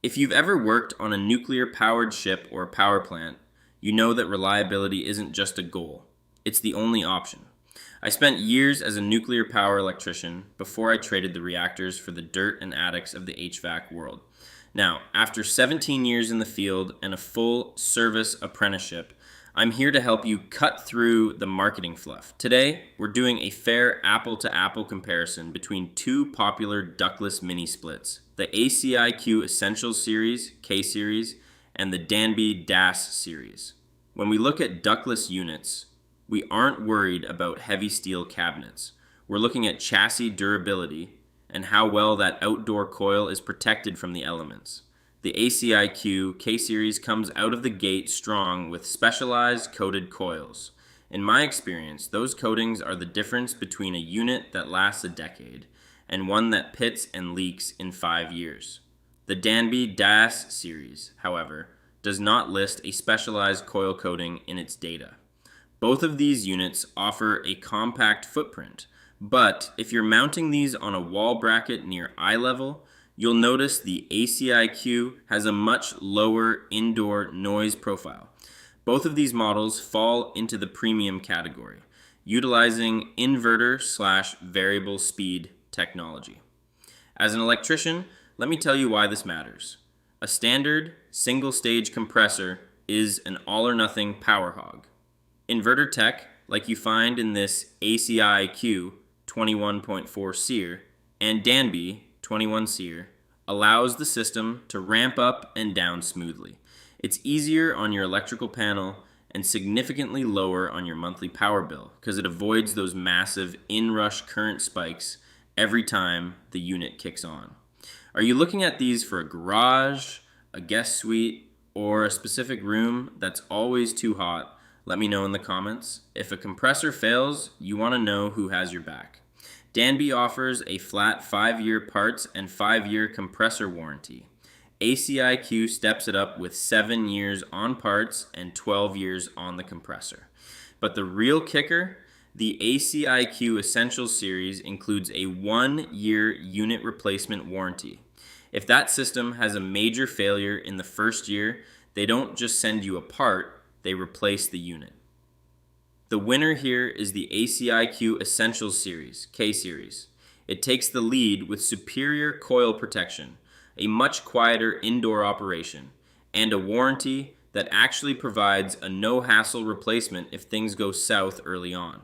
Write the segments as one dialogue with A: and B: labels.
A: If you've ever worked on a nuclear-powered ship or power plant, you know that reliability isn't just a goal. It's the only option. I spent years as a nuclear power electrician before I traded the reactors for the dirt and attics of the HVAC world. Now, after 17 years in the field and a full service apprenticeship, I'm here to help you cut through the marketing fluff. Today, we're doing a fair apple-to-apple comparison between two popular ductless mini splits, the ACiQ Essentials Series, K-Series, and the Danby DAS Series. When we look at ductless units, we aren't worried about heavy steel cabinets. We're looking at chassis durability and how well that outdoor coil is protected from the elements. The ACiQ K-Series comes out of the gate strong with specialized coated coils. In my experience, those coatings are the difference between a unit that lasts a decade and one that pits and leaks in 5 years. The Danby DAS Series, however, does not list a specialized coil coating in its data. Both of these units offer a compact footprint, but if you're mounting these on a wall bracket near eye level, you'll notice the ACiQ has a much lower indoor noise profile. Both of these models fall into the premium category, utilizing inverter/variable speed technology. As an electrician, let me tell you why this matters. A standard single-stage compressor is an all-or-nothing power hog. Inverter tech, like you find in this ACiQ 21.4 SEER and Danby 21 SEER, allows the system to ramp up and down smoothly. It's easier on your electrical panel and significantly lower on your monthly power bill because it avoids those massive inrush current spikes every time the unit kicks on. Are you looking at these for a garage, a guest suite, or a specific room that's always too hot? Let me know in the comments. If a compressor fails, you want to know who has your back. Danby offers a flat 5-year parts and 5-year compressor warranty. ACiQ steps it up with 7 years on parts and 12 years on the compressor. But the real kicker, the ACiQ Essentials Series includes a 1-year unit replacement warranty. If that system has a major failure in the first year, they don't just send you a part, they replace the unit. The winner here is the ACiQ Essentials Series, K-Series. It takes the lead with superior coil protection, a much quieter indoor operation, and a warranty that actually provides a no-hassle replacement if things go south early on.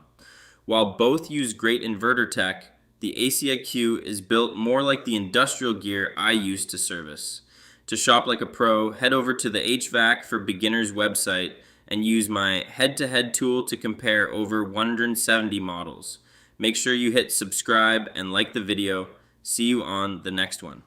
A: While both use great inverter tech, the ACiQ is built more like the industrial gear I use to service. To shop like a pro, head over to the HVAC for Beginners website and use my head-to-head tool to compare over 170 models. Make sure you hit subscribe and like the video. See you on the next one.